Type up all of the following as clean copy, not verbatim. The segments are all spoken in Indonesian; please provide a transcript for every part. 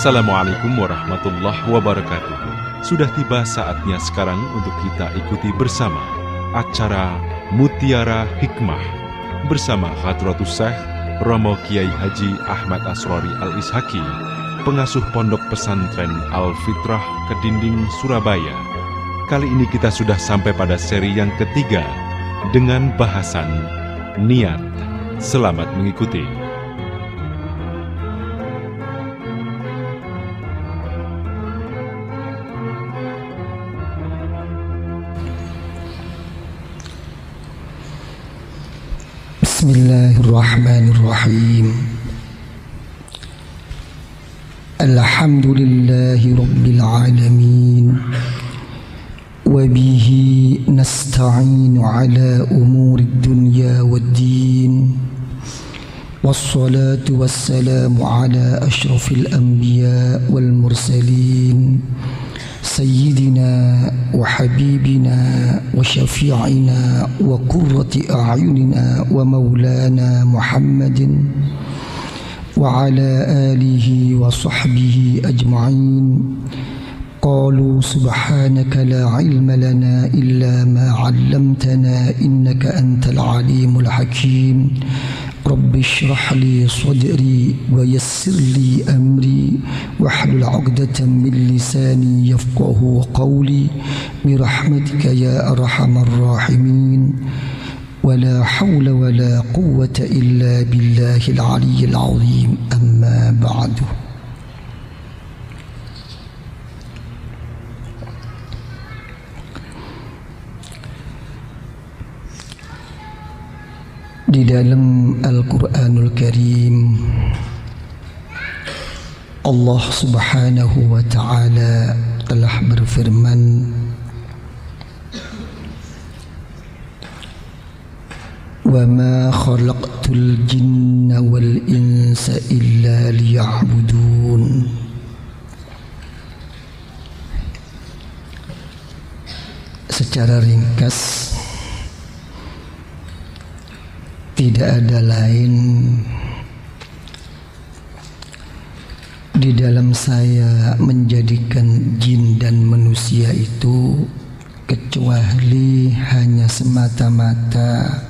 Assalamualaikum warahmatullahi wabarakatuh. Sudah tiba saatnya sekarang untuk kita ikuti bersama acara Mutiara Hikmah bersama Hadratus Syekh Romo Kiai Haji Ahmad Asrori Al-Ishaki, pengasuh Pondok Pesantren Al-Fitrah Kedinding, Surabaya. Kali ini kita sudah sampai pada seri yang ketiga dengan bahasan niat. Selamat mengikuti. Bismillahirrahmanirrahim. Alhamdulillahi rabbil alamin. Wa bihi nasta'inu ala umuri dunya waddin. Wassalatu wassalamu ala ashrafil anbiya wal mursalin. سيدنا وحبيبنا وشفيعنا وقرة أعيننا ومولانا محمد وعلى آله وصحبه أجمعين. قالوا سبحانك لا علم لنا إلا ما علمتنا إنك أنت العليم الحكيم. رب اشرح لي صدري ويسر لي أمري واحلل عقدة من لساني يفقه قولي برحمتك يا أرحم الراحمين. ولا حول ولا قوة إلا بالله العلي العظيم. أما بعد. Di dalam Al-Quranul Karim, Allah Subhanahu wa Ta'ala telah berfirman, وَمَا خَلَقْتُ الْجِنَّ وَالْإِنسَ إِلَّا لِيَعْبُدُونَ. Secara ringkas, tidak ada lain di dalam saya menjadikan jin dan manusia itu kecuali hanya semata-mata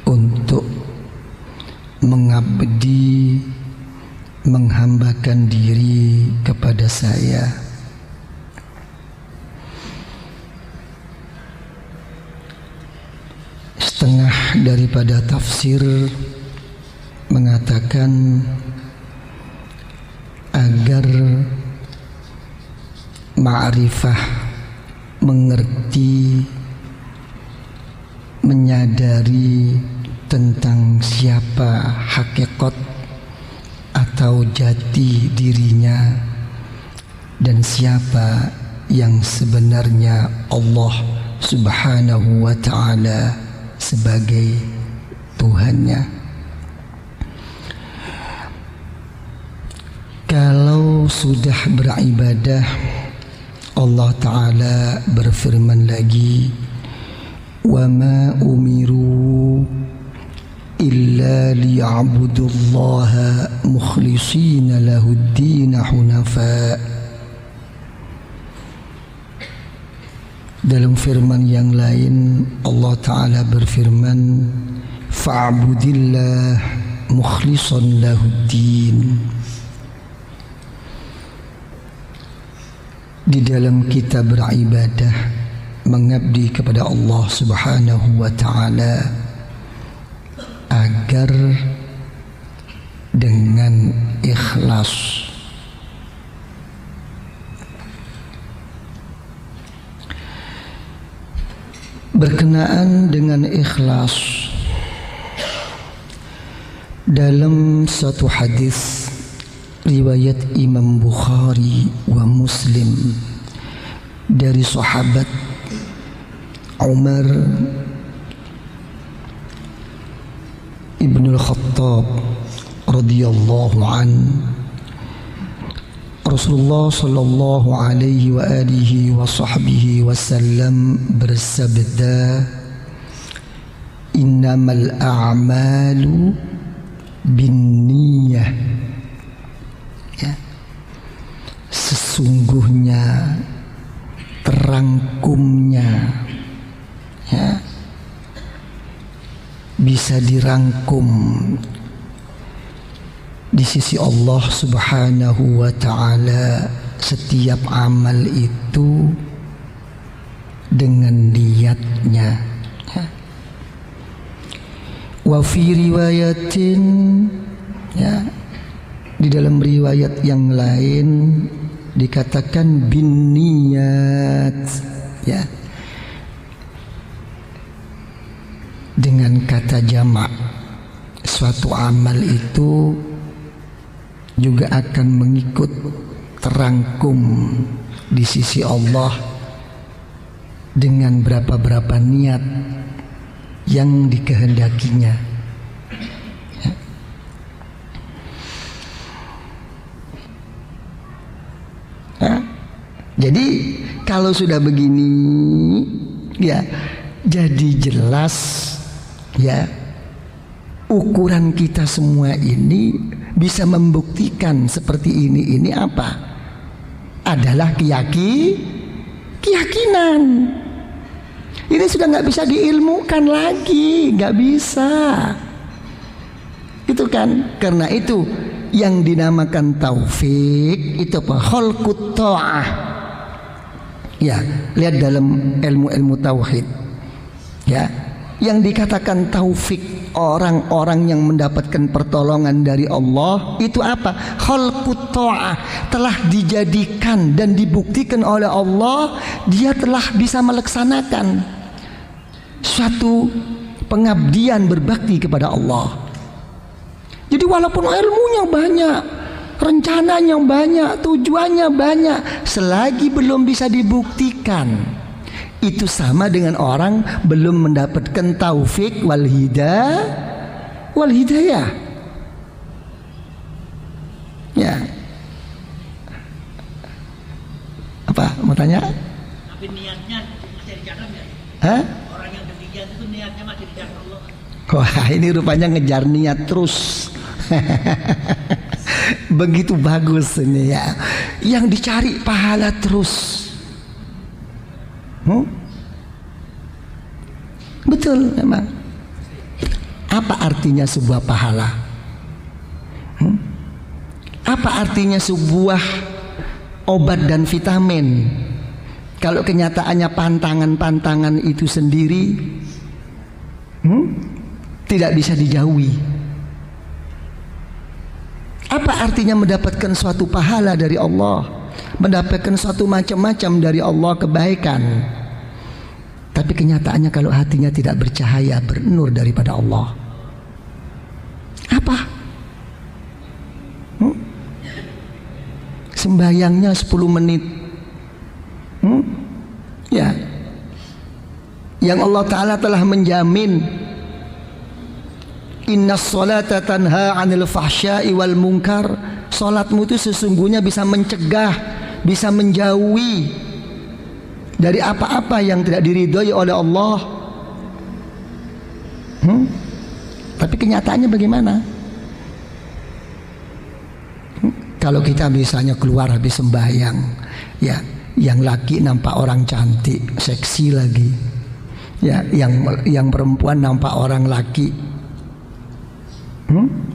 untuk mengabdi, menghambakan diri kepada saya. Setengah daripada tafsir mengatakan agar ma'rifah, mengerti, menyadari tentang siapa hakikat atau jati dirinya dan siapa yang sebenarnya Allah Subhanahu wa Ta'ala sebagai Tuhannya. Kalau sudah beribadah, Allah Ta'ala berfirman lagi, وَمَا أُمِرُوا إِلَّا لِيَعْبُدُوا اللَّهَ مُخْلِصِينَ لَهُ الدِّينَ حُنَفَاءَ. Dalam firman yang lain, Allah Ta'ala berfirman, fa'budillah mukhlisan lahuddin. Di dalam kita beribadah, mengabdi kepada Allah Subhanahu wa Ta'ala agar dengan ikhlas. Berkenaan dengan ikhlas, dalam satu hadis riwayat Imam Bukhari wa Muslim dari sahabat Umar ibn al-Khattab radhiyallahu anhu, Rasulullah sallallahu alaihi wa alihi wa sahbihi wasallam bersabda, innamal a'malu binniyah. Ya. sesungguhnya terangkumnya, ya, bisa dirangkum di sisi Allah Subhanahu wa ta'ala setiap amal itu dengan niatnya, ya. Wa fi riwayatin, ya, di dalam riwayat yang lain dikatakan bin niyat, ya, dengan kata jamak. Suatu amal itu juga akan mengikut terangkum di sisi Allah dengan berapa niat yang dikehendakinya, ya. Ya. Jadi kalau sudah begini, ya, jadi jelas, ya, ukuran kita semua ini bisa membuktikan seperti ini apa? Adalah keyakinan. Ini sudah nggak bisa diilmukan lagi, nggak bisa. Itu kan, karena itu yang dinamakan taufik itu apa? Khalqut ta'ah. Ya, lihat dalam ilmu-ilmu tauhid, ya, yang dikatakan taufik, orang-orang yang mendapatkan pertolongan dari Allah itu apa? Khalqut ta'ah, telah dijadikan dan dibuktikan oleh Allah dia telah bisa melaksanakan suatu pengabdian berbakti kepada Allah. Jadi walaupun ilmunya banyak, rencananya banyak, tujuannya banyak, selagi belum bisa dibuktikan, itu sama dengan orang belum mendapatkan taufik wal hidayah. Ya. Apa mau tanya? Tapi niatnya masih dijaga nggak? Hah? Orang yang demikian itu niatnya masih dijaga Allah. Wah, ini rupanya ngejar niat terus. Begitu bagus ini, ya. Yang dicari pahala terus. Betul memang. Apa artinya sebuah pahala? Apa artinya sebuah obat dan vitamin kalau kenyataannya pantangan-pantangan itu sendiri tidak bisa dijauhi? Apa artinya mendapatkan suatu pahala dari Allah, mendapatkan suatu macam-macam dari Allah kebaikan, tapi kenyataannya kalau hatinya tidak bercahaya, bernur daripada Allah? Apa? Sembayangnya 10 menit, ya, yang Allah Ta'ala telah menjamin inna sholata tanha anil fahsya'i wal munkar. Salatmu itu sesungguhnya bisa mencegah, bisa menjauhi dari apa-apa yang tidak diridhoi oleh Allah. Tapi kenyataannya bagaimana? Kalau kita misalnya keluar habis sembahyang, ya, yang laki nampak orang cantik, seksi lagi, ya, yang perempuan nampak orang laki,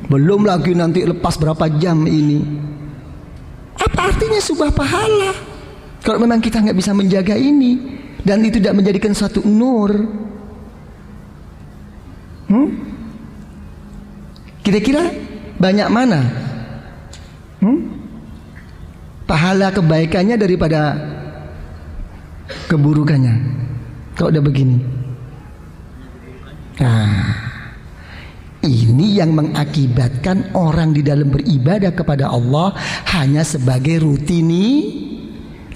belum lagi nanti lepas berapa jam ini. Apa artinya sebuah pahala kalau memang kita nggak bisa menjaga ini dan itu tidak menjadikan suatu nur? Kira-kira banyak mana pahala kebaikannya daripada keburukannya kalau udah begini? Nah, ini yang mengakibatkan orang di dalam beribadah kepada Allah hanya sebagai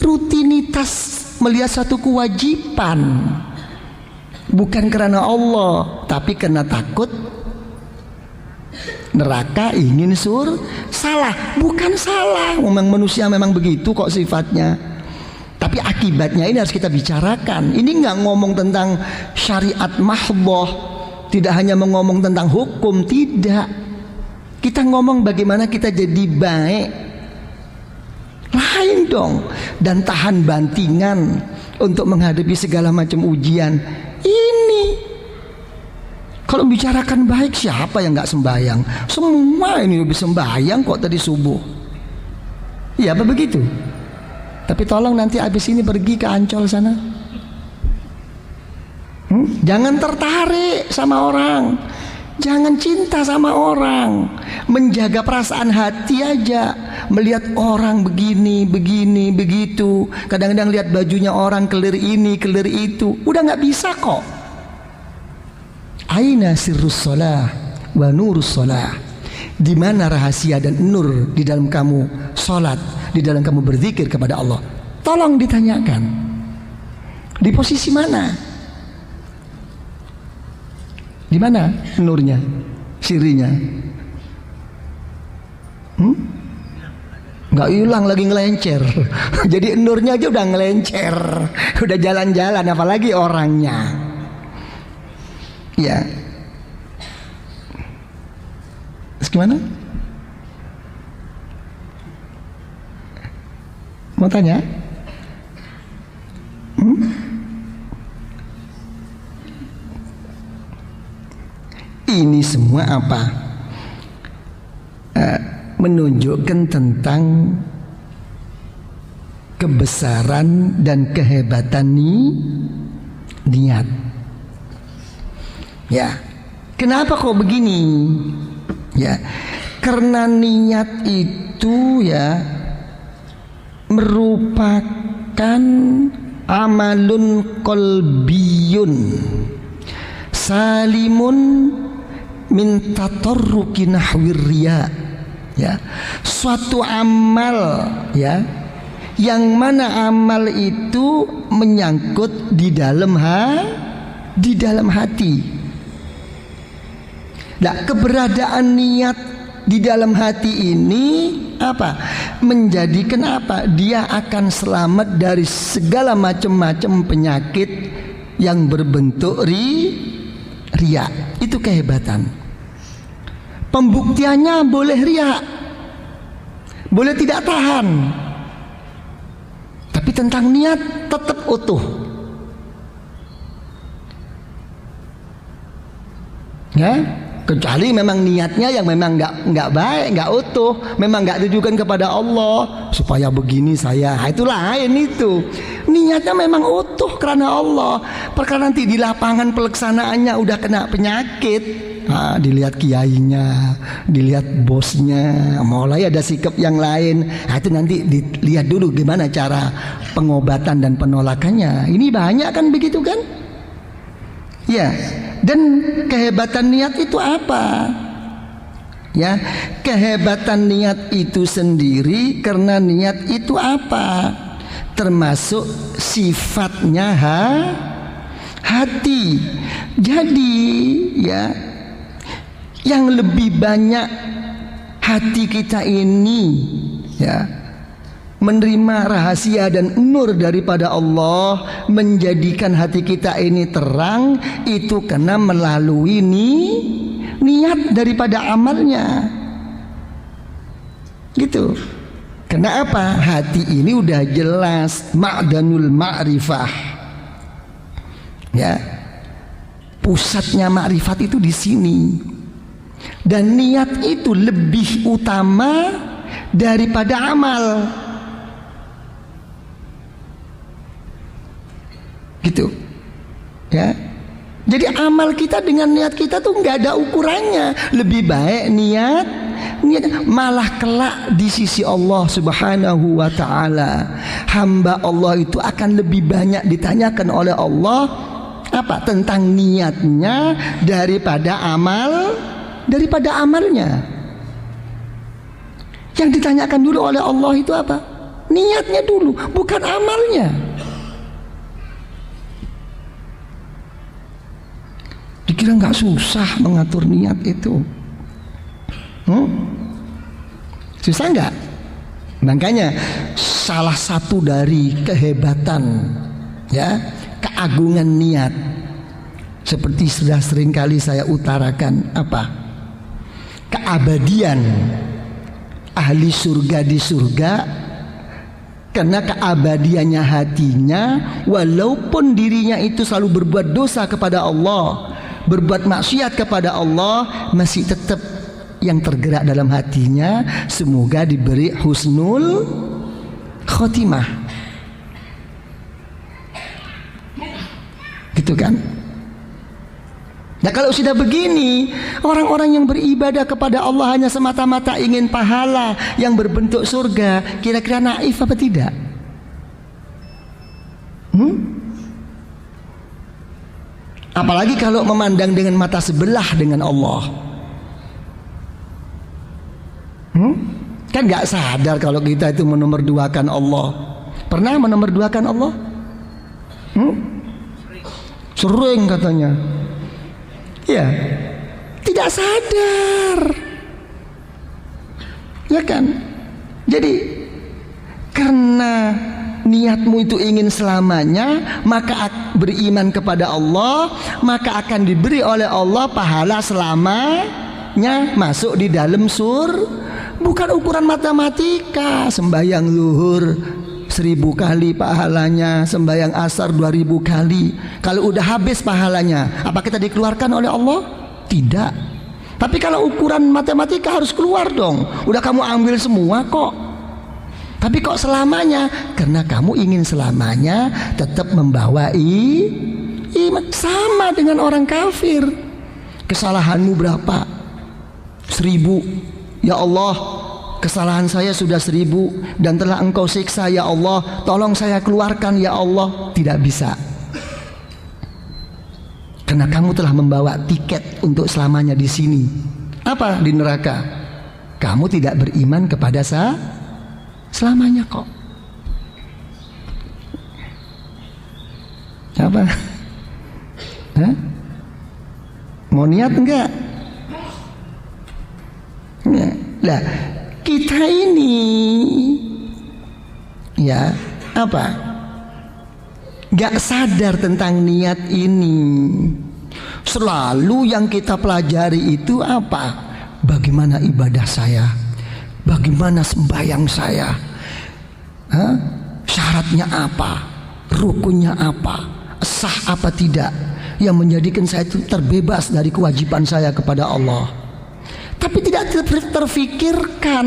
rutinitas, melihat satu kewajiban, bukan karena Allah, tapi karena takut neraka, ingin salah. Bukan salah, memang manusia memang begitu kok sifatnya, tapi akibatnya ini harus kita bicarakan. Ini nggak ngomong tentang syariat mahdhah, tidak hanya mengomong tentang hukum, tidak. Kita ngomong bagaimana kita jadi baik Lain dong. Dan tahan bantingan untuk menghadapi segala macam ujian. Ini kalau bicarakan baik, siapa yang nggak sembahyang? Semua ini lebih sembahyang kok tadi subuh. Iya apa begitu? Tapi tolong nanti habis ini pergi ke Ancol sana. Jangan tertarik sama orang, jangan cinta sama orang, menjaga perasaan hati aja. Melihat orang begini, begitu. Kadang-kadang lihat bajunya orang kelir ini, kelir itu, udah nggak bisa kok. Aina sirrus shalah wa nurus shalah. Di mana rahasia dan nur di dalam kamu salat, di dalam kamu berzikir kepada Allah? Tolong ditanyakan. Di posisi mana? Di mana nurnya, sirinya? Nggak hilang, lagi ngelencer. Jadi nurnya aja udah ngelencer, udah jalan-jalan, apalagi orangnya. Ya. Terus gimana? Mau tanya? Ini semua apa? Menunjukkan tentang kebesaran dan kehebatan niat. Ya, kenapa kok begini? Ya, karena niat itu ya merupakan amalun qalbiyun salimun min tatarruki nahwir riya. Ya, suatu amal ya yang mana amal itu menyangkut di dalam hati. Nah, keberadaan niat di dalam hati ini apa? Menjadikan apa? Dia akan selamat dari segala macam penyakit yang berbentuk riya. Itu kehebatan. Pembuktiannya boleh riya, boleh tidak tahan, tapi tentang niat tetap utuh. Ya, kecuali memang niatnya yang memang nggak baik, nggak utuh, memang nggak ditujukan kepada Allah supaya begini saya, itu lain itu. Niatnya memang utuh karena Allah. Perkara nanti di lapangan pelaksanaannya udah kena penyakit, dilihat kiainya, dilihat bosnya, mulai ada sikap yang lain. Itu nanti dilihat dulu gimana cara pengobatan dan penolakannya. Ini banyak kan begitu kan? Ya. Dan kehebatan niat itu apa? Ya, kehebatan niat itu sendiri karena niat itu apa? Termasuk sifatnya hati. Jadi ya, yang lebih banyak hati kita ini ya menerima rahasia dan nur daripada Allah, menjadikan hati kita ini terang, itu karena melalui niat daripada amalnya. Gitu. Karena apa? Hati ini udah jelas ma'danul ma'rifah. Ya. Pusatnya ma'rifat itu di sini. Dan niat itu lebih utama daripada amal. Gitu ya. Jadi amal kita dengan niat kita tuh nggak ada ukurannya. Lebih baik niat malah kelak di sisi Allah Subhanahu wa ta'ala, hamba Allah itu akan lebih banyak ditanyakan oleh Allah apa? Tentang niatnya daripada amalnya. Yang ditanyakan dulu oleh Allah itu apa? Niatnya dulu, bukan amalnya. Dikira nggak susah mengatur niat itu? Susah nggak? Makanya salah satu dari kehebatan ya, keagungan niat, seperti sudah sering kali saya utarakan, apa? Keabadian ahli surga di surga Karena keabadiannya hatinya, walaupun dirinya itu selalu berbuat dosa kepada Allah, berbuat maksiat kepada Allah, masih tetap yang tergerak dalam hatinya, semoga diberi husnul khotimah. Gitu kan? Nah kalau sudah begini, orang-orang yang beribadah kepada Allah hanya semata-mata ingin pahala yang berbentuk surga, kira-kira naif apa tidak? Apalagi kalau memandang dengan mata sebelah dengan Allah. Kan gak sadar kalau kita itu menomorduakan Allah. Pernah menomorduakan Allah? Sering katanya. Ya, tidak sadar, ya kan? Jadi karena niatmu itu ingin selamanya, maka beriman kepada Allah, maka akan diberi oleh Allah pahala selamanya masuk di dalam bukan ukuran matematika. Sembahyang zuhur 1000 kali pahalanya, sembahyang asar 2000 kali. Kalau udah habis pahalanya, apa kita dikeluarkan oleh Allah? Tidak. Tapi kalau ukuran matematika harus keluar dong. Udah kamu ambil semua kok. Tapi kok selamanya? Karena kamu ingin selamanya tetap membawa iman. Sama dengan orang kafir. Kesalahanmu berapa? 1000. Ya Allah, kesalahan saya sudah 1000 dan telah Engkau siksa ya Allah, tolong saya keluarkan ya Allah. Tidak bisa, karena kamu telah membawa tiket untuk selamanya di sini. Apa? Di neraka. Kamu tidak beriman kepada selamanya kok. Apa? Hah? Mau niat enggak? Lah, kita ini ya apa? Gak sadar tentang niat ini. Selalu yang kita pelajari itu apa? Bagaimana ibadah saya? Bagaimana sembahyang saya? Syaratnya apa? Rukunnya apa? Sah apa tidak? Yang menjadikan saya itu terbebas dari kewajiban saya kepada Allah. Tapi tidak terfikirkan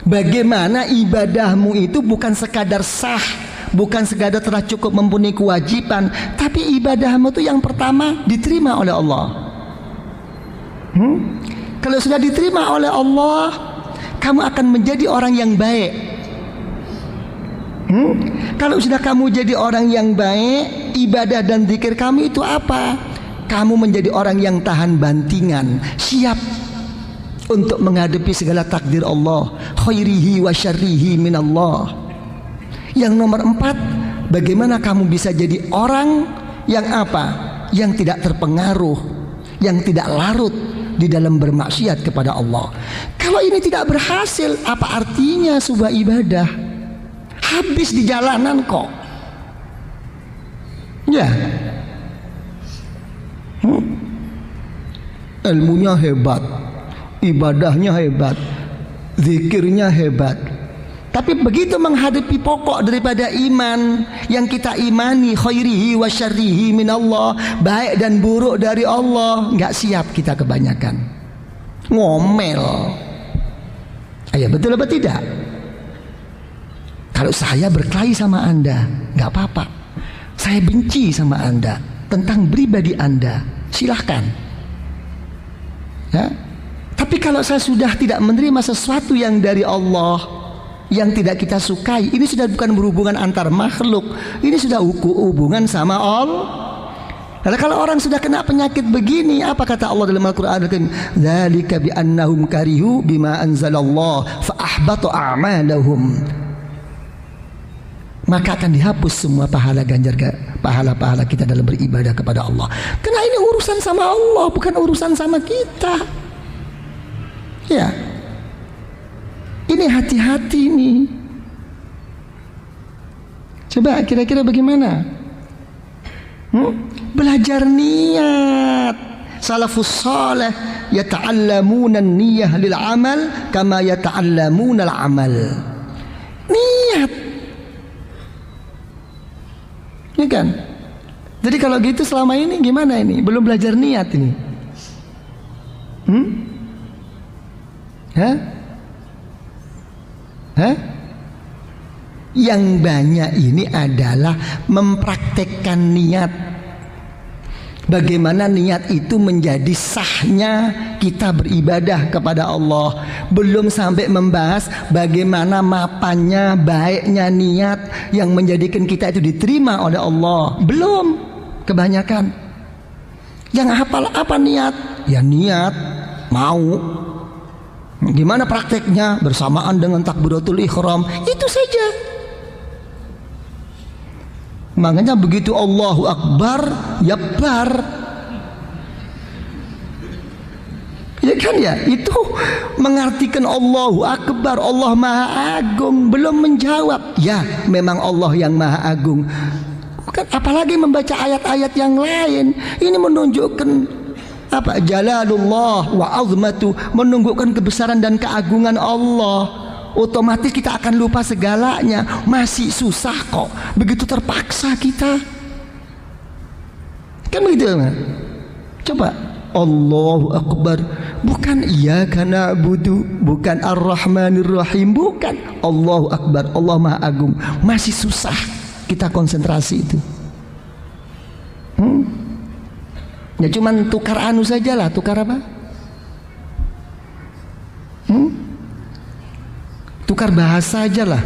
bagaimana ibadahmu itu bukan sekadar sah, bukan sekadar telah cukup memenuhi kewajiban, tapi ibadahmu itu yang pertama diterima oleh Allah. Kalau sudah diterima oleh Allah, kamu akan menjadi orang yang baik. Kalau sudah kamu jadi orang yang baik, ibadah dan zikir kamu itu apa? Kamu menjadi orang yang tahan bantingan, siap untuk menghadapi segala takdir Allah, khairihi wa syarrihi minallah. Yang nomor 4, bagaimana kamu bisa jadi orang yang apa? Yang tidak terpengaruh, yang tidak larut di dalam bermaksiat kepada Allah. Kalau ini tidak berhasil, apa artinya sebuah ibadah? Habis di jalanan kok. Ya. Ilmunya hebat, ibadahnya hebat, zikirnya hebat, tapi begitu menghadapi pokok daripada iman yang kita imani, khairihi wa syarrihi minallah, baik dan buruk dari Allah, nggak siap kita kebanyakan. Ngomel. Ayah, betul apa tidak? Kalau saya berkelahi sama Anda, nggak apa-apa. Saya benci sama Anda tentang pribadi Anda, silahkan. Ya. Tapi kalau saya sudah tidak menerima sesuatu yang dari Allah, yang tidak kita sukai, ini sudah bukan berhubungan antar makhluk, ini sudah hubungan sama Allah. Lalu kalau orang sudah kena penyakit begini, apa kata Allah dalam Al-Quran? Dzalika bi annahum karihu bima anzalallah fa ahbata a'malahum. Maka akan dihapus semua pahala pahala kita dalam beribadah kepada Allah. Karena ini urusan sama Allah, bukan urusan sama kita. Ya, ini hati-hati nih. Coba kira-kira bagaimana? Belajar niat. Salafus salih yata'allamuna an-niyyah lil amal kama yata'allamuna al-amal. Niat niat. Ya kan? Jadi kalau gitu selama ini gimana ini? Belum belajar niat ini. Hah? Yang banyak ini adalah mempraktekkan niat. Bagaimana niat itu menjadi sahnya kita beribadah kepada Allah. Belum sampai membahas bagaimana mapannya, baiknya niat yang menjadikan kita itu diterima oleh Allah. Belum. Kebanyakan yang hafal apa niat? Ya niat mau. Gimana prakteknya? Bersamaan dengan takbiratul ihram. Itu saja. Makanya begitu Allahu Akbar, ya bar. Ya kan ya, itu mengartikan Allahu Akbar, Allah Maha Agung. Belum menjawab, ya memang Allah yang Maha Agung. Bukan, apalagi membaca ayat-ayat yang lain. Ini menunjukkan apa? Jalalullah wa azmatu, menunjukkan kebesaran dan keagungan Allah. Otomatis kita akan lupa segalanya. Masih susah kok, begitu terpaksa kita. Kan begitu kan? Coba Allahu Akbar, bukan iyyaka na'budu, bukan Ar-Rahmanir Rahim, bukan. Allahu Akbar, Allah Maha Agung. Masih susah kita konsentrasi itu. Ya cuman tukar anu sajalah, tukar apa? Tukar bahasa aja lah.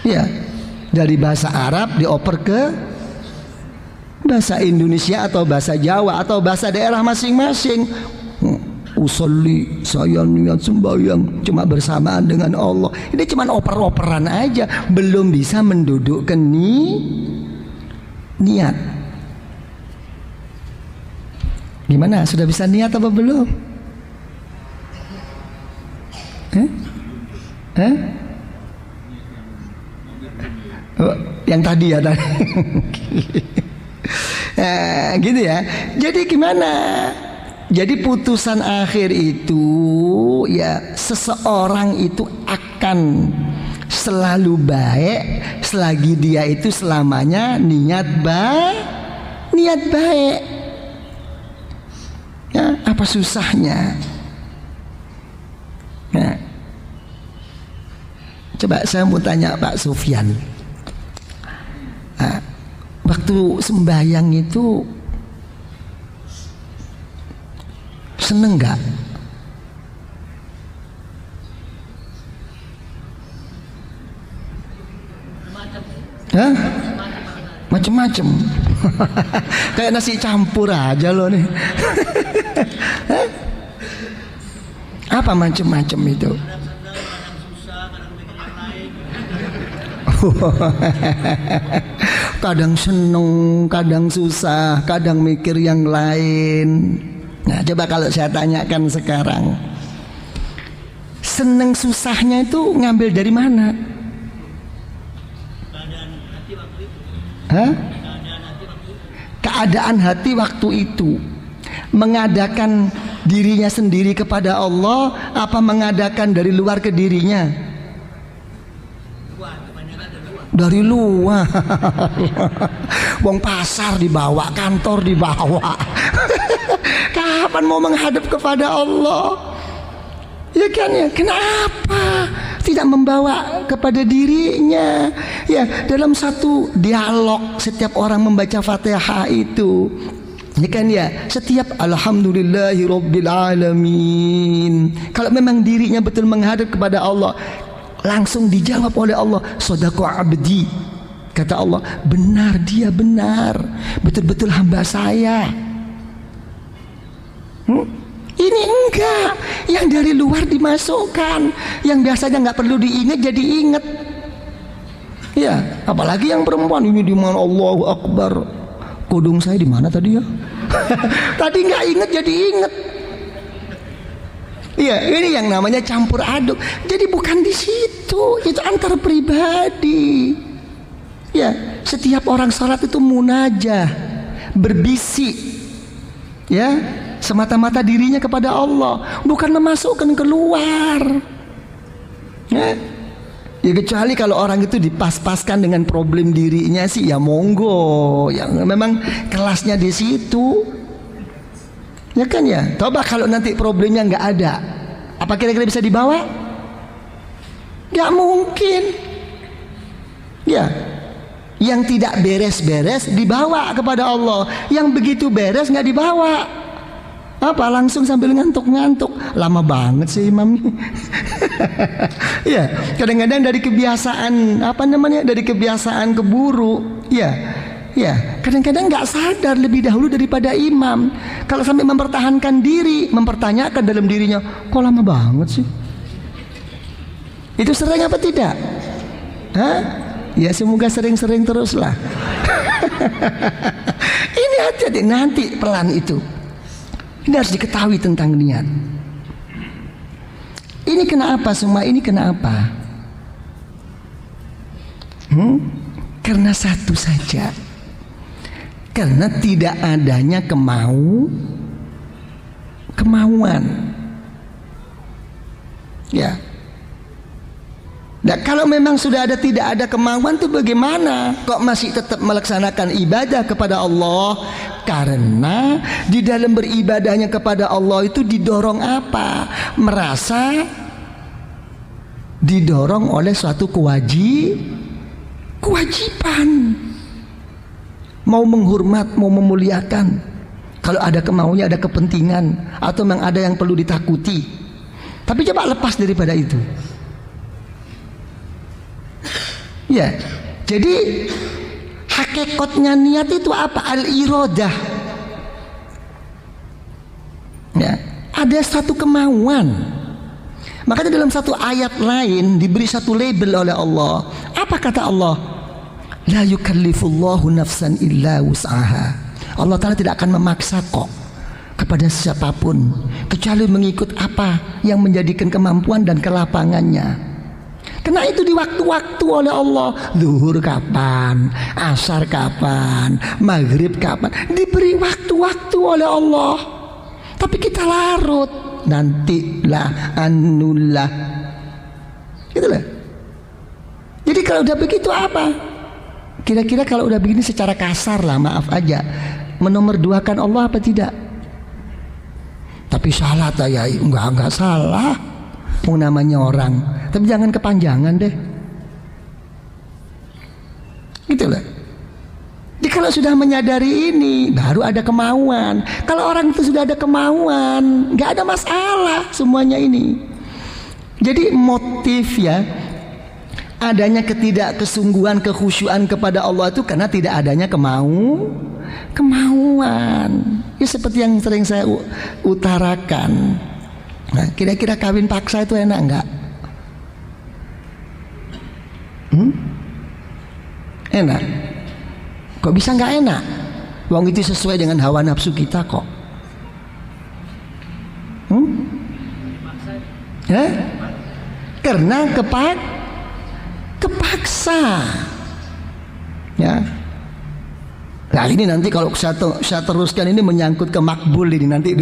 Ya, dari bahasa Arab dioper ke bahasa Indonesia atau bahasa Jawa atau bahasa daerah masing-masing. Usolli, saya niat sembahyang cuma bersamaan dengan Allah. Ini cuma oper-operan aja, belum bisa mendudukkan niat. Gimana? Sudah bisa niat apa belum? Oh, yang tadi ya tadi. Gitu ya. Jadi gimana? Jadi putusan akhir itu ya, seseorang itu akan selalu baik selagi dia itu selamanya niat baik. Ya, apa susahnya? Nah, coba saya mau tanya Pak Sufyan, waktu sembahyang itu seneng nggak? Macem-macem. Kayak nasi campur aja loh nih. Apa macem-macem itu? Kadang seneng, kadang susah, kadang mikir yang lain. Nah, coba kalau saya tanyakan sekarang, seneng susahnya itu ngambil dari mana? Keadaan hati waktu itu. Mengadakan dirinya sendiri kepada Allah, apa mengadakan dari luar ke dirinya? Dari luar. Wong pasar dibawa, kantor dibawa. Kapan mau menghadap kepada Allah? Ya kan ya, kenapa tidak membawa kepada dirinya? Ya, dalam satu dialog setiap orang membaca Fatihah itu, ya kan ya, setiap alhamdulillahirabbil alamin. Kalau memang dirinya betul menghadap kepada Allah, langsung dijawab oleh Allah, shadaqa abdi. Kata Allah, benar, dia benar, betul-betul hamba saya. Ini enggak, yang dari luar dimasukkan, yang biasanya nggak perlu diingat jadi ingat. Ya, apalagi yang perempuan ini di mana Allahu Akbar. Kodong saya di mana tadi ya? Tadi nggak ingat jadi ingat. Iya, ini yang namanya campur aduk. Jadi bukan di situ, itu antar pribadi. Ya, setiap orang salat itu munajah, berbisik, ya, semata-mata dirinya kepada Allah, bukan memasukkan keluar. Ya. Ya kecuali kalau orang itu dipas-paskan dengan problem dirinya sih ya monggo, yang memang kelasnya di situ. Ya kan ya. Coba kalau nanti problemnya nggak ada, apa kira-kira bisa dibawa? Nggak mungkin. Ya. Yang tidak beres-beres dibawa kepada Allah, yang begitu beres nggak dibawa. Apa langsung sambil ngantuk-ngantuk, lama banget sih imam ini. Ya kadang-kadang dari kebiasaan dari kebiasaan keburu, ya kadang-kadang nggak sadar lebih dahulu daripada imam. Kalau sampai mempertahankan diri, mempertanyakan dalam dirinya, kok lama banget sih? Itu sering apa tidak? Hah? Ya semoga sering-sering teruslah. Ini hati-hati, nanti pelan itu. Ini harus diketahui tentang niat. Ini kenapa semua ini kenapa? Karena satu saja. Karena tidak adanya kemauan. Ya. Nah, kalau memang sudah tidak ada kemauan itu bagaimana? Kok masih tetap melaksanakan ibadah kepada Allah? Karena di dalam beribadahnya kepada Allah itu didorong apa? Merasa didorong oleh suatu kewajiban. Mau menghormat, mau memuliakan. Kalau ada kemauannya, ada kepentingan, atau memang ada yang perlu ditakuti. Tapi coba lepas daripada itu. Ya, jadi hakikatnya niat itu apa? Al-iradah. Ya, ada satu kemauan. Makanya dalam satu ayat lain diberi satu label oleh Allah. Apa kata Allah? La yukallifullahu nafsan illa wus'aha. Allah Ta'ala tidak akan memaksa kok kepada siapapun kecuali mengikut apa yang menjadikan kemampuan dan kelapangannya. Karena itu di waktu-waktu oleh Allah. Zuhur kapan, asar kapan, maghrib kapan, diberi waktu-waktu oleh Allah. Tapi kita larut, nantilah, anulah, gitulah. Jadi kalau udah begitu apa? Kira-kira kalau udah begini secara kasar lah, maaf aja, menomorduakan Allah apa tidak? Tapi salah tak ya? Enggak salah. Namanya orang, tapi jangan kepanjangan deh. Gitulah. Jadi kalau sudah menyadari ini, baru ada kemauan. Kalau orang itu sudah ada kemauan, nggak ada masalah semuanya ini. Jadi motif ya, adanya ketidakkesungguhan, kekhusyuan kepada Allah itu karena tidak adanya kemauan. Ya seperti yang sering saya utarakan. Nah, kira-kira kawin paksa itu enak enggak? Enak. Kok bisa enggak enak? Wong itu sesuai dengan hawa nafsu kita kok. Karena kepaksa. Ya. Nah ini nanti kalau saya teruskan ini menyangkut ke makbul ini, nanti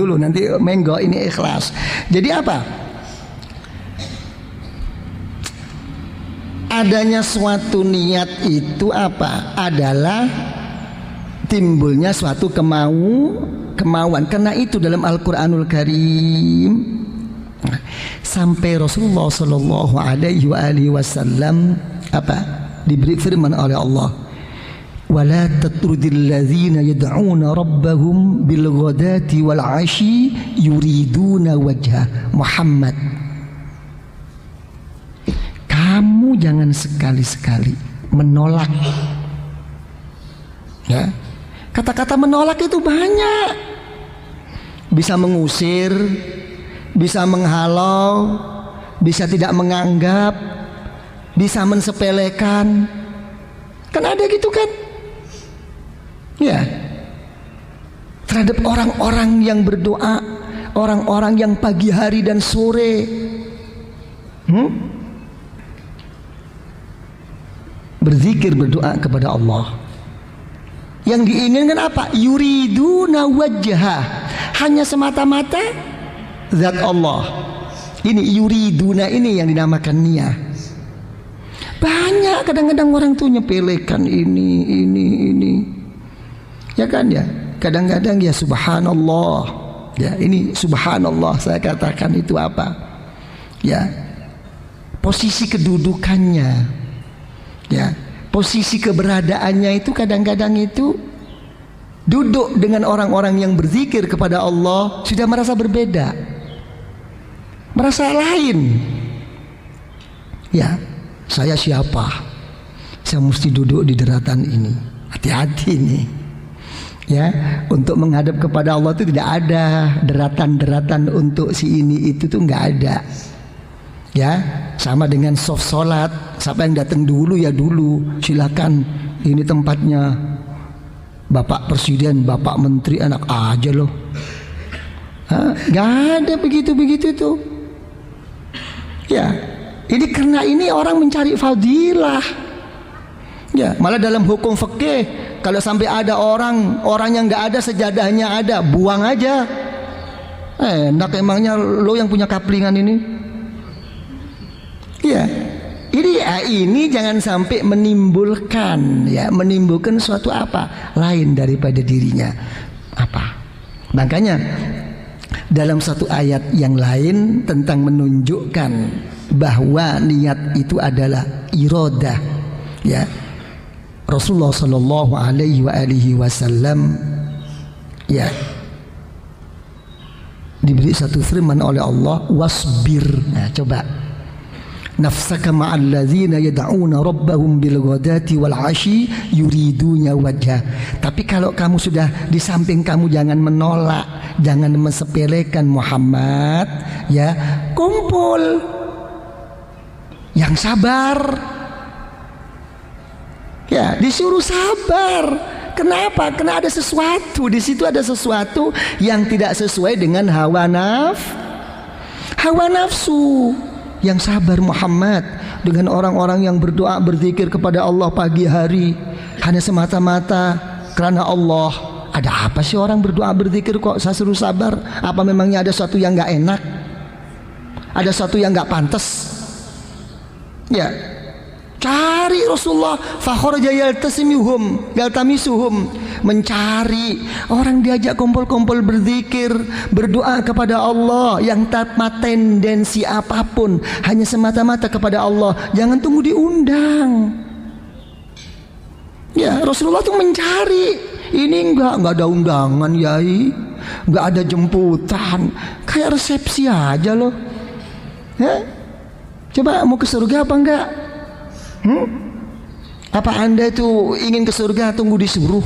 menggo ini ikhlas. Jadi apa? Adanya suatu niat itu apa? Adalah timbulnya suatu kemauan. Karena itu dalam Al-Qur'anul Karim sampai Rasulullah Shallallahu Alaihi Wasallam apa? Diberi firman oleh Allah. ولا تطرد الذين يدعون ربهم بالغداة والعشي يريدون وجهه Muhammad. Kamu jangan sekali-sekali menolak. Ya. Kata-kata menolak itu banyak. Bisa mengusir, bisa menghalau, bisa tidak menganggap, bisa mensepelekan. Kan ada gitu kan? Ya, terhadap orang-orang yang berdoa, orang-orang yang pagi hari dan sore berzikir, berdoa kepada Allah. Yang diinginkan apa? Yuriduna wajhah, hanya semata-mata zat Allah. Ini yuriduna ini yang dinamakan niyah. Banyak kadang-kadang orang tuh nyepelekan ini. Ya kan ya. Kadang-kadang ya subhanallah. Ya, ini subhanallah saya katakan itu apa? Ya. Posisi kedudukannya. Ya. Posisi keberadaannya itu kadang-kadang itu duduk dengan orang-orang yang berzikir kepada Allah sudah merasa berbeda. Merasa lain. Ya. Saya siapa? Saya mesti duduk di daratan ini. Hati-hati nih. Ya, untuk menghadap kepada Allah itu tidak ada deratan-deratan untuk si ini itu tuh nggak ada. Ya, sama dengan soft sholat. Siapa yang datang dulu ya dulu. Silakan. Ini tempatnya Bapak Presiden, Bapak Menteri, anak aja loh. Nggak ada begitu-begitu tuh. Ya. Ini karena ini orang mencari fadilah. Ya, malah dalam hukum fikih kalau sampai ada orang yang nggak ada sejadahnya ada, buang aja. Enak emangnya lo yang punya kaplingan ini. Ya, ini jangan sampai menimbulkan suatu apa lain daripada dirinya. Apa? Makanya dalam satu ayat yang lain tentang menunjukkan bahwa niat itu adalah iradah, ya. Rasulullah sallallahu alaihi wasallam ya diberi satu firman oleh Allah, wasbir. Nah, coba nafsaka ma'al ladzina yad'una rabbahum bil ghadati wal 'ashi yuriduna wajha. Tapi kalau kamu sudah di samping kamu jangan menolak, jangan mensepelekan Muhammad, ya. Kumpul yang sabar. Ya, disuruh sabar. Kenapa? Karena ada sesuatu di situ, ada sesuatu yang tidak sesuai dengan hawa nafsu. Yang sabar Muhammad dengan orang-orang yang berdoa berzikir kepada Allah pagi hari hanya semata-mata karena Allah. Ada apa sih orang berdoa berzikir kok saya suruh sabar? Apa memangnya ada sesuatu yang nggak enak? Ada sesuatu yang nggak pantas? Ya, cari Rasulullah fakharaja yaltamisuhum, mencari orang diajak kumpul-kumpul berzikir, berdoa kepada Allah yang tanpa tendensi apapun, hanya semata-mata kepada Allah, jangan tunggu diundang. Ya, Rasulullah tuh mencari. Ini enggak ada undangan, yai, enggak ada jemputan, kayak resepsi aja loh. Ya? Coba mau ke surga apa enggak? Apa Anda itu ingin ke surga tunggu disuruh?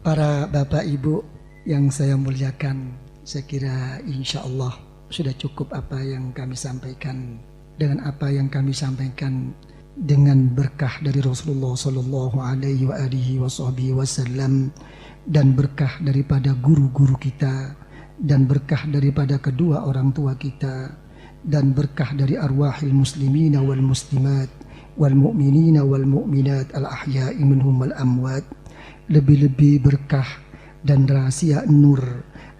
Para bapak ibu yang saya muliakan, saya kira insya Allah sudah cukup apa yang kami sampaikan. Dengan apa yang kami sampaikan dengan berkah dari Rasulullah Sallallahu Alaihi Wasallam dan berkah daripada guru-guru kita, dan berkah daripada kedua orang tua kita, dan berkah dari arwahil muslimina wal muslimat wal mu'minina wal mu'minat al ahya'i minhum wal amwat. Lebih-lebih berkah dan rahasia nur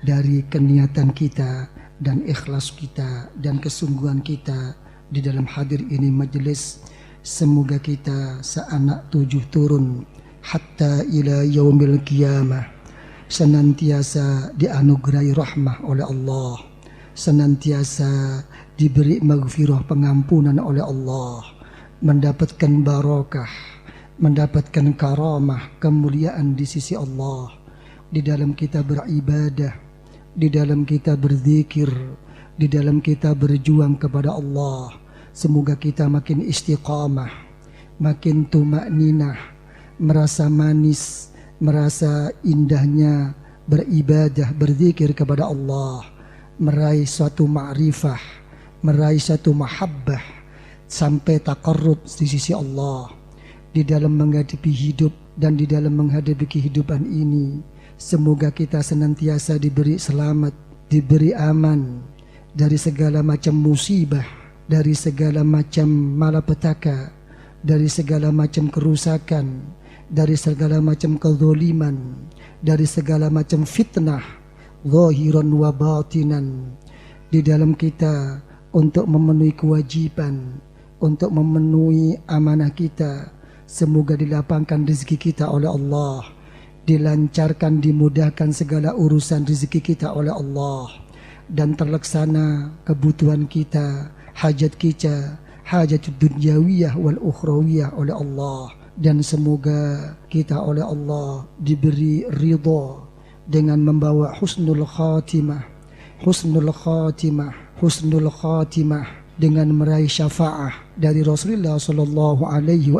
dari keniatan kita dan ikhlas kita dan kesungguhan kita di dalam hadir ini majelis. Semoga kita seanak 7 turun hatta ila yaumil qiyamah senantiasa dianugerahi rahmah oleh Allah, senantiasa diberi maghfirah pengampunan oleh Allah, mendapatkan barakah, mendapatkan karamah, kemuliaan di sisi Allah, di dalam kita beribadah, di dalam kita berzikir, di dalam kita berjuang kepada Allah. Semoga kita makin istiqamah, makin tumakninah, merasa manis, merasa indahnya beribadah, berzikir kepada Allah, meraih suatu ma'rifah, meraih suatu mahabbah, sampai taqarrub di sisi Allah. Di dalam menghadapi hidup dan di dalam menghadapi kehidupan ini, semoga kita senantiasa diberi selamat, diberi aman dari segala macam musibah, dari segala macam malapetaka, dari segala macam kerusakan, dari segala macam kezaliman, dari segala macam fitnah zahiran wa batinan. Di dalam kita untuk memenuhi kewajiban, untuk memenuhi amanah kita. Semoga dilapangkan rezeki kita oleh Allah, dilancarkan, dimudahkan segala urusan rezeki kita oleh Allah, dan terlaksana kebutuhan kita, hajat kita, hajat dunyawiyah wal ukhrawiyah oleh Allah. Dan semoga kita oleh Allah diberi ridha dengan membawa husnul khatimah, husnul khatimah, husnul khatimah, dengan meraih syafaah dari Rasulullah sallallahu alaihi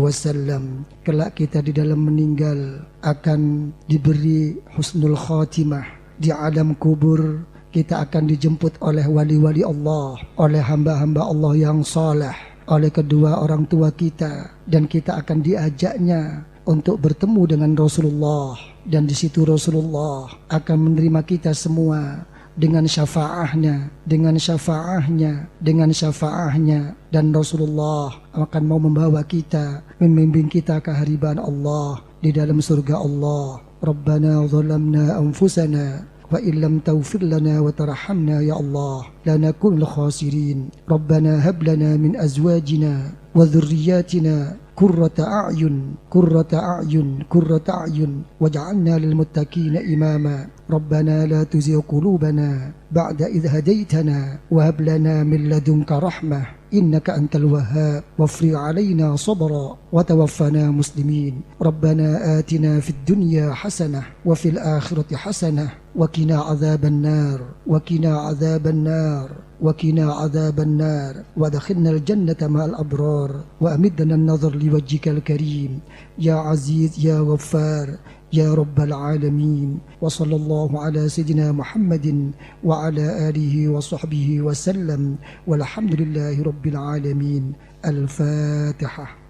wasallam. Kelak kita di dalam meninggal akan diberi husnul khatimah. Di alam kubur kita akan dijemput oleh wali-wali Allah, oleh hamba-hamba Allah yang saleh, oleh kedua orang tua kita, dan kita akan diajaknya untuk bertemu dengan Rasulullah, dan di situ Rasulullah akan menerima kita semua dengan syafaahnya, dengan syafaahnya, dengan syafaahnya, dan Rasulullah akan mau membawa kita, membimbing kita ke hariban Allah di dalam surga Allah. Rabbana zalamna anfusana wa illam taghfir lana wa tarhamna ya Allah lanakunul khasirin. Rabbana hab lana min azwajina wa dhurriyyatina qurrata a'yun qurrata a'yun qurrata a'yun waj'alna lil muttaqina imama. Rabbana la tuzigh qulubana ba'da idh hadaytana wa hab lana min ladunka rahmah innaka antal wahhab wafri 'alaina sabra wa tawaffana muslimin. Rabbana atina fid dunya hasanah wa fil akhirati hasanah wa qina 'adzaban nar wa qina 'adzaban nar وقنا عذاب النار وادخلنا الجنة مع الأبرار وأمدنا النظر لوجهك الكريم يا عزيز يا غفار يا رب العالمين. وصلى الله على سيدنا محمد وعلى آله وصحبه وسلم والحمد لله رب العالمين. الفاتحة.